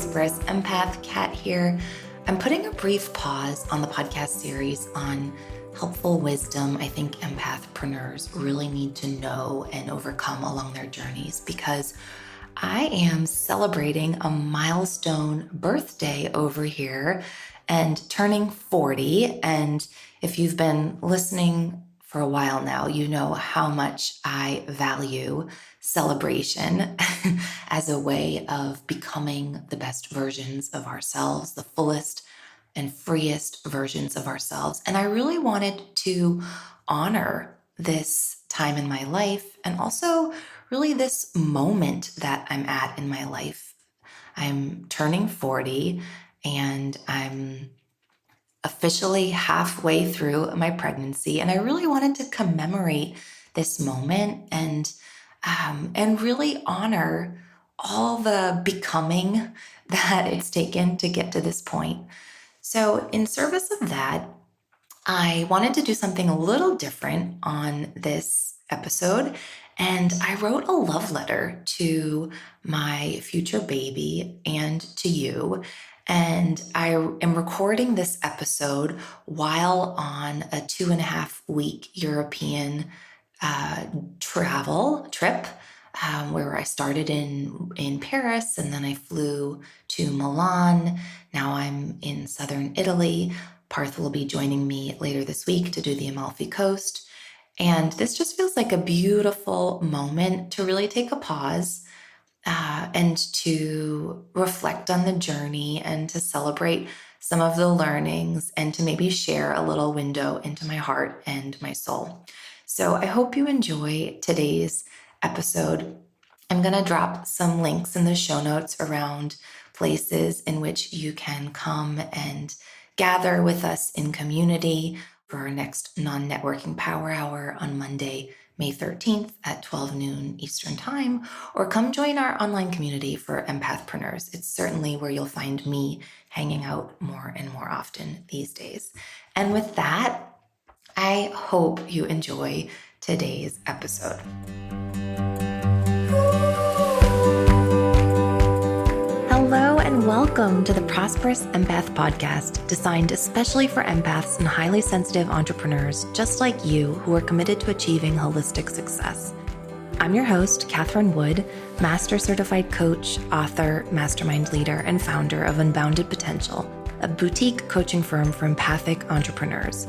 prosperous empath. Kat here. I'm putting a brief pause on the podcast series on helpful wisdom I think empathpreneurs really need to know and overcome along their journeys, because I am celebrating a milestone birthday over here and turning 40. And if you've been listening for a while now, you know how much I value celebration as a way of becoming the best versions of ourselves, the fullest and freest versions of ourselves. And I really wanted to honor this time in my life and also really this moment that I'm at in my life. I'm turning 40 and I'm officially halfway through my pregnancy. And I really wanted to commemorate this moment and really honor all the becoming that it's taken to get to this point. So in service of that, I wanted to do something a little different on this episode, and I wrote a love letter to my future baby and to you. And I am recording this episode while on a 2.5-week European travel trip, where I started in Paris, and then I flew to Milan. Now I'm in southern Italy. Parth will be joining me later this week to do the Amalfi Coast. And this just feels like a beautiful moment to really take a pause and to reflect on the journey and to celebrate some of the learnings and to maybe share a little window into my heart and my soul. So I hope you enjoy today's episode. I'm going to drop some links in the show notes around places in which you can come and gather with us in community for our next non-networking power hour on Monday, May 13th at 12 noon Eastern Time, or come join our online community for empathpreneurs. It's certainly where you'll find me hanging out more and more often these days. And with that, I hope you enjoy today's episode. Hello and welcome to the Prosperous Empath Podcast, designed especially for empaths and highly sensitive entrepreneurs just like you who are committed to achieving holistic success. I'm your host, Catherine Wood, Master Certified Coach, author, mastermind leader, and founder of Unbounded Potential, a boutique coaching firm for empathic entrepreneurs.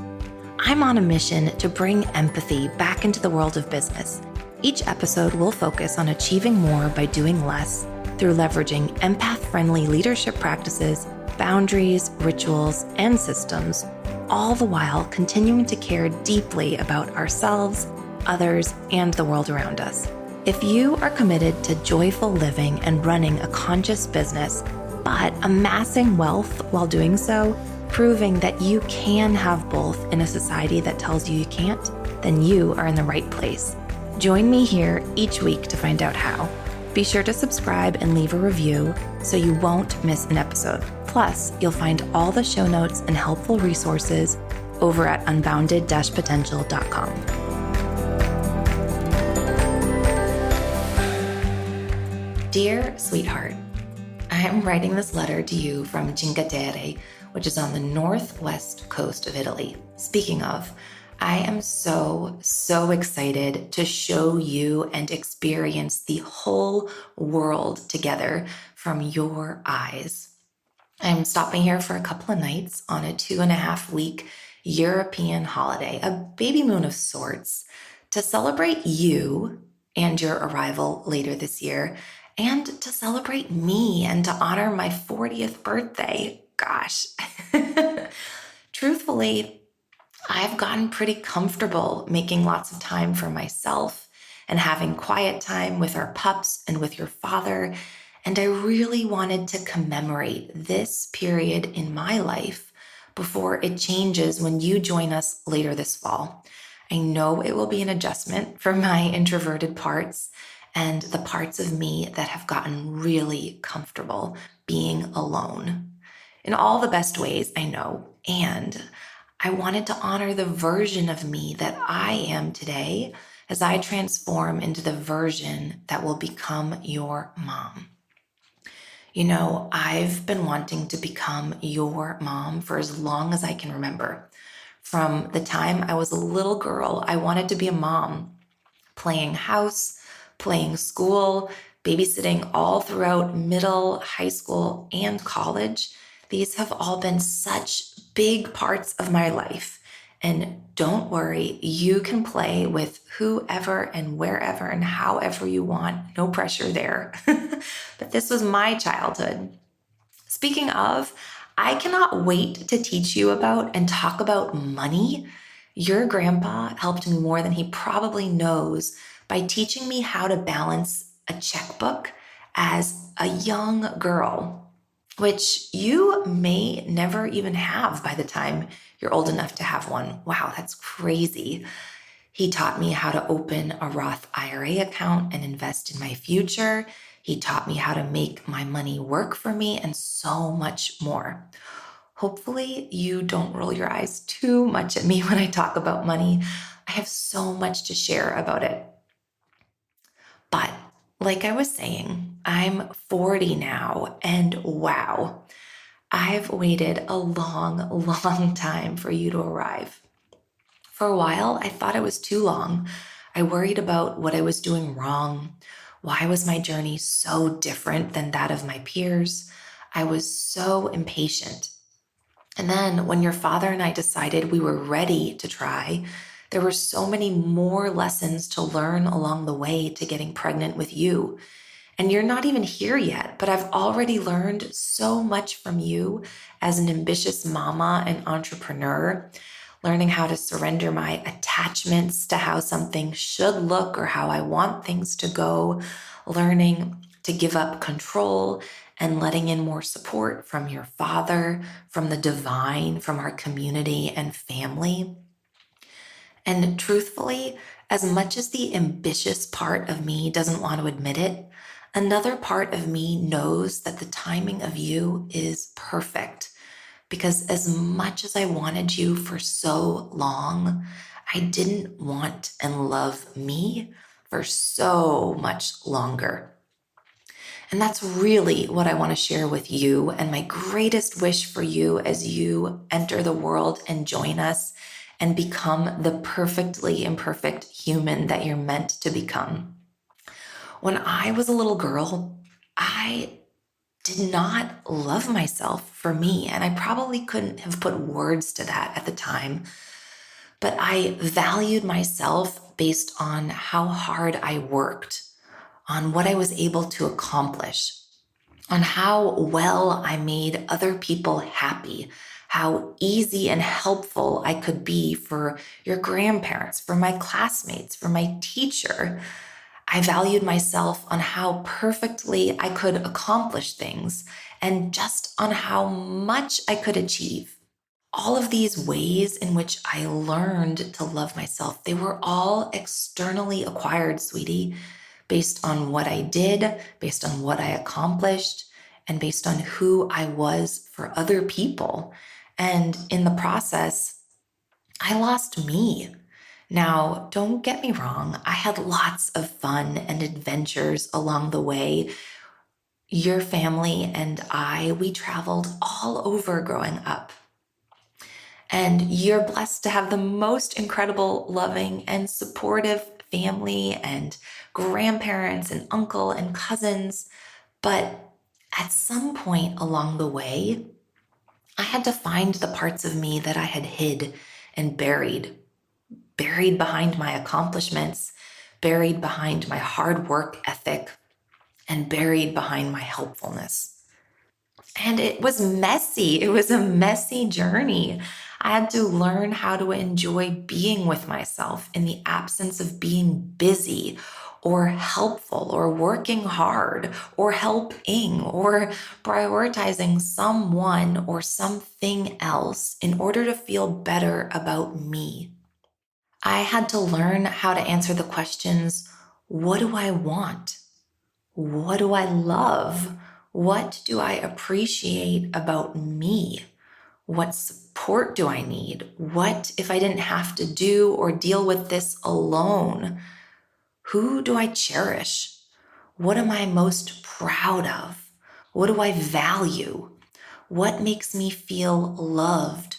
I'm on a mission to bring empathy back into the world of business. Each episode will focus on achieving more by doing less through leveraging empath-friendly leadership practices, boundaries, rituals, and systems, all the while continuing to care deeply about ourselves, others, and the world around us. If you are committed to joyful living and running a conscious business, but amassing wealth while doing so, proving that you can have both in a society that tells you you can't, then you are in the right place. Join me here each week to find out how. Be sure to subscribe and leave a review so you won't miss an episode. Plus, you'll find all the show notes and helpful resources over at unbounded-potential.com. Dear sweetheart, I am writing this letter to you from Cinque Terre, which is on the northwest coast of Italy. Speaking of, I am so excited to show you and experience the whole world together from your eyes. I'm stopping here for a couple of nights on a 2.5-week European holiday, a baby moon of sorts, to celebrate you and your arrival later this year, and to celebrate me and to honor my 40th birthday. Gosh. Truthfully, I've gotten pretty comfortable making lots of time for myself and having quiet time with our pups and with your father. And I really wanted to commemorate this period in my life before it changes when you join us later this fall. I know it will be an adjustment for my introverted parts and the parts of me that have gotten really comfortable being alone. In all the best ways, I know. And I wanted to honor the version of me that I am today as I transform into the version that will become your mom. I've been wanting to become your mom for as long as I can remember. From the time I was a little girl, I wanted to be a mom, playing house, playing school, babysitting all throughout middle, high school, and college. These have all been such big parts of my life. And don't worry, you can play with whoever and wherever and however you want. No pressure there. But this was my childhood. Speaking of, I cannot wait to teach you about and talk about money. Your grandpa helped me more than he probably knows by teaching me how to balance a checkbook as a young girl, which you may never even have by the time you're old enough to have one. Wow, that's crazy. He taught me how to open a Roth IRA account and invest in my future. He taught me how to make my money work for me and so much more. Hopefully, you don't roll your eyes too much at me when I talk about money. I have so much to share about it. But like I was saying, I'm 40 now, and wow, I've waited a long, long time for you to arrive. For a while, I thought it was too long. I worried about what I was doing wrong. Why was my journey so different than that of my peers? I was so impatient. And then when your father and I decided we were ready to try, there were so many more lessons to learn along the way to getting pregnant with you. And you're not even here yet, but I've already learned so much from you as an ambitious mama and entrepreneur, learning how to surrender my attachments to how something should look or how I want things to go, learning to give up control and letting in more support from your father, from the divine, from our community and family. And truthfully, as much as the ambitious part of me doesn't want to admit it, another part of me knows that the timing of you is perfect. Because as much as I wanted you for so long, I didn't want and love me for so much longer. And that's really what I want to share with you. And my greatest wish for you as you enter the world and join us and become the perfectly imperfect human that you're meant to become. When I was a little girl, I did not love myself for me. And I probably couldn't have put words to that at the time. But I valued myself based on how hard I worked, on what I was able to accomplish, on how well I made other people happy, how easy and helpful I could be for your grandparents, for my classmates, for my teacher. I valued myself on how perfectly I could accomplish things and just on how much I could achieve. All of these ways in which I learned to love myself, they were all externally acquired, sweetie, based on what I did, based on what I accomplished, and based on who I was for other people. And in the process, I lost me. Now, don't get me wrong, I had lots of fun and adventures along the way. Your family and we traveled all over growing up. And you're blessed to have the most incredible, loving, and supportive family and grandparents and uncle and cousins. But at some point along the way, I had to find the parts of me that I had hid and buried behind my accomplishments, buried behind my hard work ethic, and buried behind my helpfulness. And it was messy. It was a messy journey. I had to learn how to enjoy being with myself in the absence of being busy or helpful or working hard or helping or prioritizing someone or something else in order to feel better about me. I had to learn how to answer the questions, what do I want? What do I love? What do I appreciate about me? What support do I need? What if I didn't have to do or deal with this alone? Who do I cherish? What am I most proud of? What do I value? What makes me feel loved?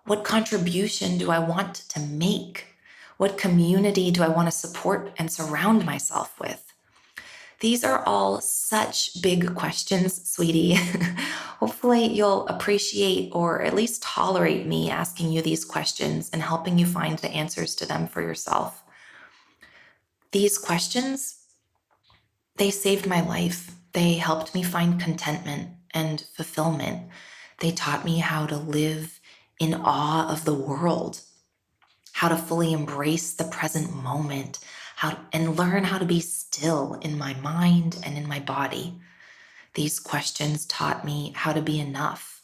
What contribution do I want to make? What community do I want to support and surround myself with? These are all such big questions, sweetie. Hopefully, you'll appreciate or at least tolerate me asking you these questions and helping you find the answers to them for yourself. These questions, they saved my life. They helped me find contentment and fulfillment. They taught me how to live in awe of the world, how to fully embrace the present moment, and learn how to be still in my mind and in my body. These questions taught me how to be enough,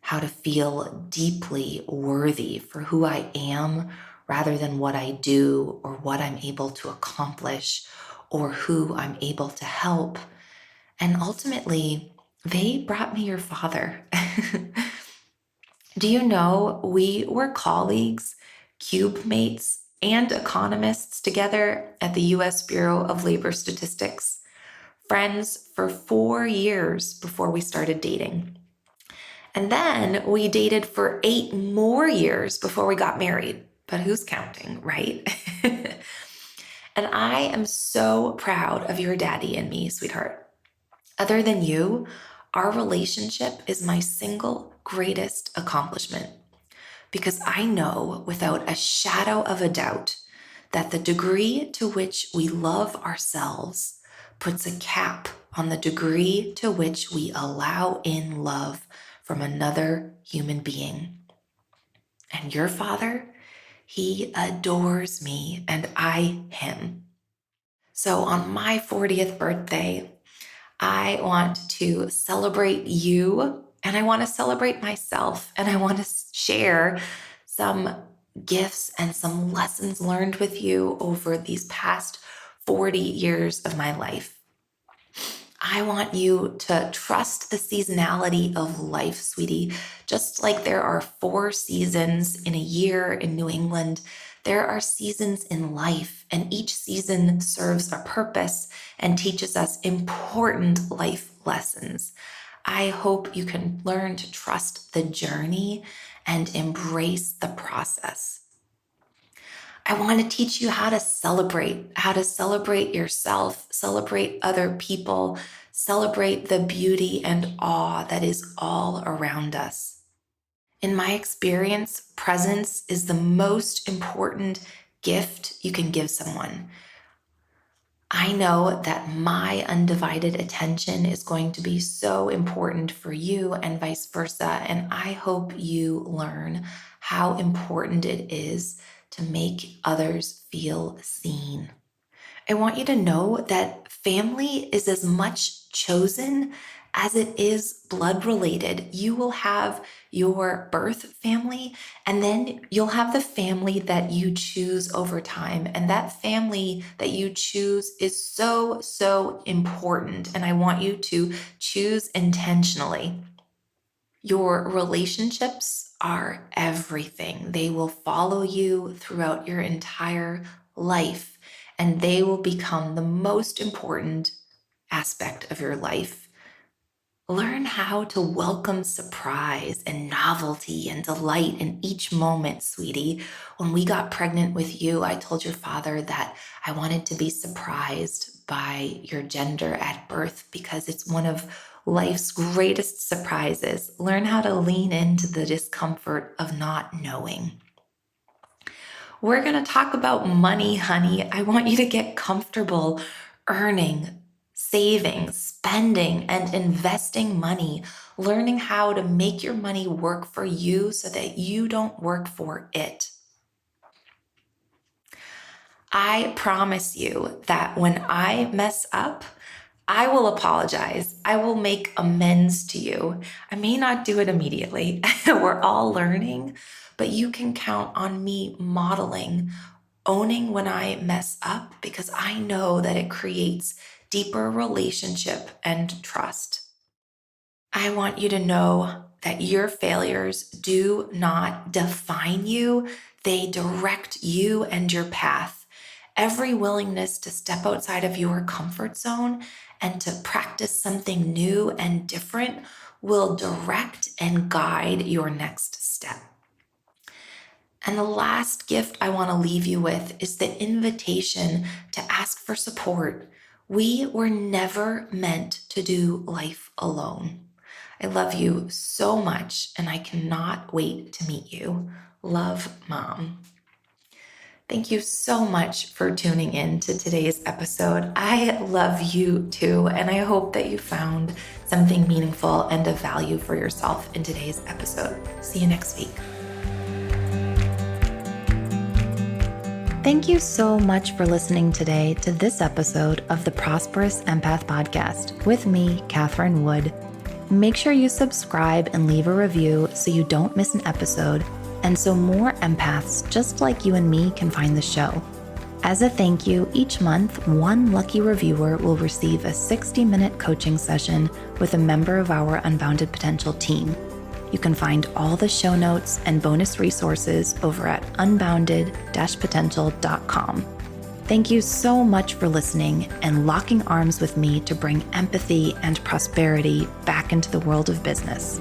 how to feel deeply worthy for who I am rather than what I do or what I'm able to accomplish or who I'm able to help. And ultimately, they brought me your father. Do you know we were colleagues, cube mates, and economists together at the US Bureau of Labor Statistics, friends for 4 years before we started dating. And then we dated for 8 more years before we got married. But who's counting, right? And I am so proud of your daddy and me, sweetheart. Other than you, our relationship is my single greatest accomplishment because I know without a shadow of a doubt that the degree to which we love ourselves puts a cap on the degree to which we allow in love from another human being. And your father, he adores me and I him. So on my 40th birthday, I want to celebrate you and I want to celebrate myself and I want to share some gifts and some lessons learned with you over these past 40 years of my life. I want you to trust the seasonality of life, sweetie. Just like there are 4 seasons in a year in New England, there are seasons in life, and each season serves a purpose and teaches us important life lessons. I hope you can learn to trust the journey and embrace the process. I want to teach you how to celebrate yourself, celebrate other people, celebrate the beauty and awe that is all around us. In my experience, presence is the most important gift you can give someone. I know that my undivided attention is going to be so important for you and vice versa. And I hope you learn how important it is to make others feel seen. I want you to know that family is as much chosen as it is blood related. You will have your birth family, and then you'll have the family that you choose over time. And that family that you choose is so, so important. And I want you to choose intentionally. Your relationships are everything. They will follow you throughout your entire life, and they will become the most important aspect of your life. Learn how to welcome surprise and novelty and delight in each moment, sweetie. When we got pregnant with you, I told your father that I wanted to be surprised by your gender at birth because it's one of life's greatest surprises. Learn how to lean into the discomfort of not knowing. We're going to talk about money, honey. I want you to get comfortable earning, saving, spending, and investing money, learning how to make your money work for you so that you don't work for it. I promise you that when I mess up, I will apologize. I will make amends to you. I may not do it immediately. We're all learning, but you can count on me modeling, owning when I mess up because I know that it creates deeper relationship and trust. I want you to know that your failures do not define you. They direct you and your path. Every willingness to step outside of your comfort zone and to practice something new and different will direct and guide your next step. And the last gift I want to leave you with is the invitation to ask for support. We were never meant to do life alone. I love you so much, and I cannot wait to meet you. Love, Mom. Thank you so much for tuning in to today's episode. I love you too, and I hope that you found something meaningful and of value for yourself in today's episode. See you next week. Thank you so much for listening today to this episode of the Prosperous Empath Podcast with me, Catherine Wood. Make sure you subscribe and leave a review so you don't miss an episode, and so more empaths just like you and me can find the show. As a thank you, each month, one lucky reviewer will receive a 60-minute coaching session with a member of our Unbounded Potential team. You can find all the show notes and bonus resources over at unbounded-potential.com. Thank you so much for listening and locking arms with me to bring empathy and prosperity back into the world of business.